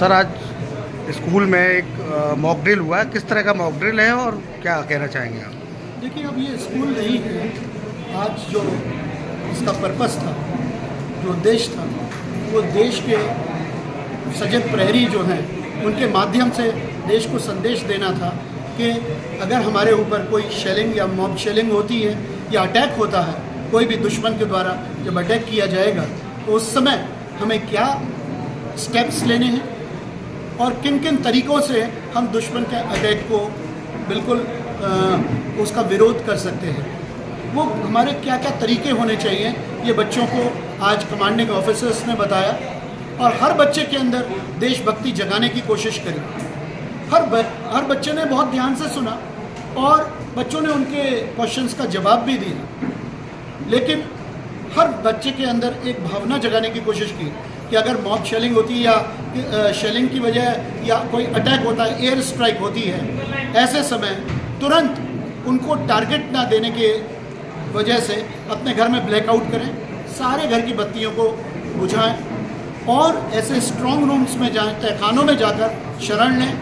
Sir, आज school में एक मॉक ड्रिल हुआ है। किस तरह का मॉक ड्रिल है और क्या कहना चाहेंगे आप? देखिए, अब ये स्कूल नहीं है। आज जो इसका पर्पस था, जो उद्देश्य था, वो देश के सजग प्रहरी जो हैं उनके माध्यम से देश को संदेश देना था कि अगर हमारे ऊपर कोई शेलिंग या मॉब शेलिंग होती है या अटैक होता है, कोई भी दुश्मन के द्वारा जब अटैक किया जाएगा तो उस समय हमें क्या स्टेप्स लेने हैं और किन किन तरीक़ों से हम दुश्मन के अटैक को बिल्कुल उसका विरोध कर सकते हैं। वो हमारे क्या क्या तरीके होने चाहिए, ये बच्चों को आज कमांडिंग ऑफिसर्स ने बताया और हर बच्चे के अंदर देशभक्ति जगाने की कोशिश करी। हर बच्चे ने बहुत ध्यान से सुना और बच्चों ने उनके क्वेश्चंस का जवाब भी दिया, लेकिन हर बच्चे के अंदर एक भावना जगाने की कोशिश की कि अगर मॉब शेलिंग होती है या शेलिंग की वजह या कोई अटैक होता है, एयर स्ट्राइक होती है, ऐसे समय तुरंत उनको टारगेट ना देने के वजह से अपने घर में ब्लैकआउट करें, सारे घर की बत्तियों को बुझाएं और ऐसे स्ट्रॉन्ग रूम्स में जाएं, तहखानों में जाकर शरण लें,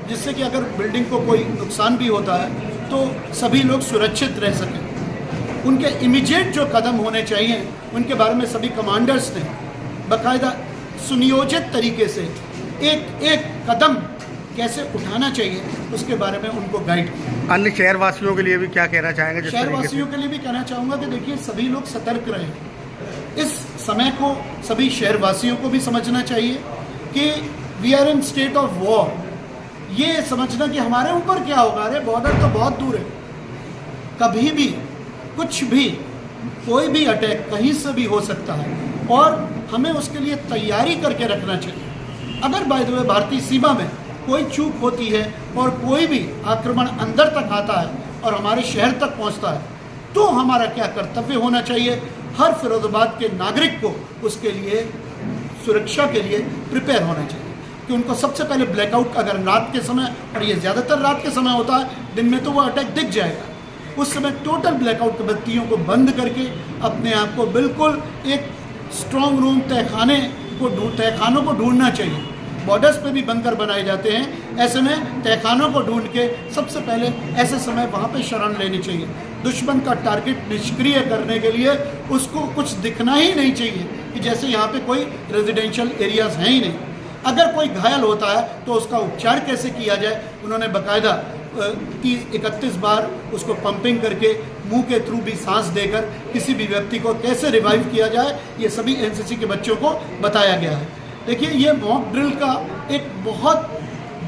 जिससे कि अगर बिल्डिंग को कोई नुकसान भी होता है तो सभी लोग सुरक्षित रह सकें। उनके इमीडिएट जो कदम होने चाहिए उनके बारे में सभी कमांडर्स ने बाकायदा सुनियोजित तरीके से एक एक कदम कैसे उठाना चाहिए उसके बारे में उनको गाइड किया। अन्य शहरवासियों के लिए भी क्या कहना चाहेंगे? शहरवासियों के लिए भी कहना चाहूँगा कि देखिए, सभी लोग सतर्क रहें। इस समय को सभी शहरवासियों को भी समझना चाहिए कि we are in state of war. ये समझना कि हमारे ऊपर क्या होगा, अरे बॉर्डर तो बहुत दूर है, कभी भी कुछ भी कोई भी अटैक कहीं से भी हो सकता है और हमें उसके लिए तैयारी करके रखना चाहिए। अगर बाय द वे भारतीय सीमा में कोई चूक होती है और कोई भी आक्रमण अंदर तक आता है और हमारे शहर तक पहुंचता है तो हमारा क्या कर्तव्य होना चाहिए? हर फिरोजाबाद के नागरिक को उसके लिए सुरक्षा के लिए प्रिपेयर होना चाहिए कि उनको सबसे पहले ब्लैकआउट, अगर रात के समय, और ये ज़्यादातर रात के समय होता है, दिन में तो वो अटैक दिख जाएगा, उस समय टोटल ब्लैकआउट की बत्तियों को बंद करके अपने आप को बिल्कुल एक स्ट्रॉन्ग रूम, तहखानों को ढूंढना चाहिए। बॉर्डर्स पे भी बंकर बनाए जाते हैं, ऐसे में तहखानों को ढूंढ के सबसे पहले ऐसे समय वहाँ पे शरण लेनी चाहिए। दुश्मन का टारगेट निष्क्रिय करने के लिए उसको कुछ दिखना ही नहीं चाहिए कि जैसे यहाँ पे कोई रेजिडेंशियल एरियाज़ हैं ही नहीं। अगर कोई घायल होता है तो उसका उपचार कैसे किया जाए, उन्होंने बाकायदा 30-31 बार उसको पंपिंग करके मुंह के थ्रू भी सांस देकर किसी भी व्यक्ति को कैसे रिवाइव किया जाए, ये सभी एनसीसी के बच्चों को बताया गया है। देखिए, ये मॉक ड्रिल का एक बहुत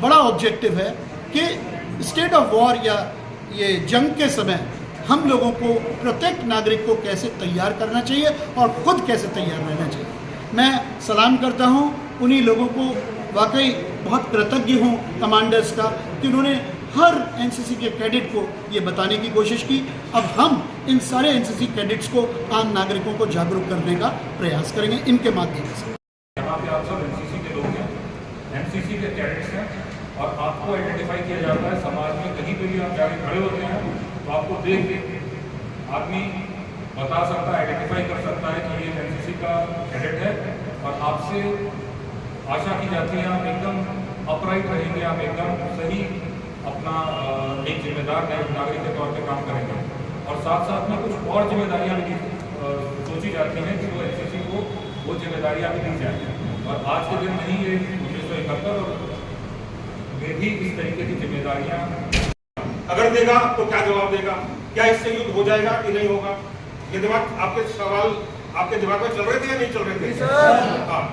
बड़ा ऑब्जेक्टिव है कि स्टेट ऑफ वॉर या ये जंग के समय हम लोगों को, प्रत्येक नागरिक को कैसे तैयार करना चाहिए और खुद कैसे तैयार रहना चाहिए। मैं सलाम करता हूँ उन्हीं लोगों को, वाकई बहुत कृतज्ञ हूँ कमांडर्स का कि उन्होंने हर एनसीसी के कैडेट को ये बताने की कोशिश की। अब हम इन सारे एनसीसी कैडेट्स को, आम नागरिकों को जागरूक करने का प्रयास करेंगे इनके माध्यम से। यहाँ पे आप सब एनसीसी के लोग हैं, एनसीसी के कैडेट्स हैं और आपको आइडेंटिफाई किया जाता है समाज में। कहीं पे भी आप जाके खड़े होते हैं तो आपको देख के आदमी बता सकता है, आइडेंटिफाई कर सकता है कि ये एनसीसी का कैडेट है और आपसे आशा की जाती है आप एकदम अपराइट रहेंगे, आप एकदम सही अपना एक जिम्मेदार नागरिक के तौर पे काम करेंगे। और साथ साथ में कुछ और जिम्मेदारियाँ भी सोची जाती हैं कि वो एनसीसी को वो जिम्मेदारियाँ भी दी जाएंगी। और आज के दिन में ही ये 1971 और में भी इस तरीके की जिम्मेदारियाँ अगर देगा तो क्या जवाब देगा, क्या इससे युद्ध हो जाएगा कि नहीं होगा? ये दिमाग, आपके सवाल आपके दिमाग में चल रहे थे या नहीं चल रहे थे? हाँ।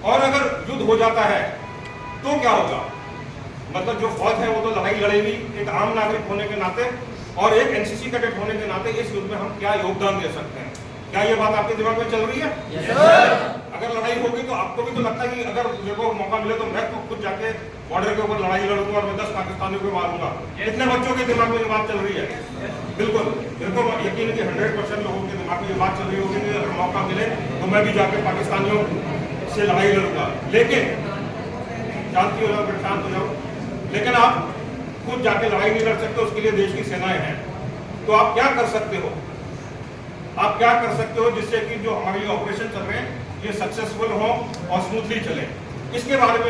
और अगर युद्ध हो जाता है तो क्या होगा? मतलब जो फौज है वो तो लड़ाई लड़ेगी, एक आम नागरिक होने के नाते और एक एनसीसी कैडेट होने के नाते इस युद्ध में हम क्या योगदान दे सकते हैं? क्या ये बात आपके दिमाग में चल रही है? अगर लड़ाई होगी तो आपको भी तो लगता है कि अगर मेरे को मौका मिले तो मैं तो खुद जाके बॉर्डर के ऊपर लड़ाई लड़ूंगा और मैं 10 पाकिस्तानियों को मारूंगा। कितने बच्चों के दिमाग में ये बात चल रही है? बिल्कुल, मेरे को यकीन है कि 100% लोगों के दिमाग में ये बात चल रही होगी कि अगर मौका मिले तो मैं भी जाके पाकिस्तानियों से लड़ाई लड़ूंगा। लेकिन शांति हो जाओ, फिर शांत हो जाओ, लेकिन आप खुद जाके लड़ाई नहीं लड़ सकते, उसके लिए देश की सेनाएं हैं। तो आप क्या कर सकते हो? आप क्या कर सकते हो जिससे कि जो हमारे ऑपरेशन चल रहे हैं ये सक्सेसफुल हो और स्मूथली चले? इसके बारे में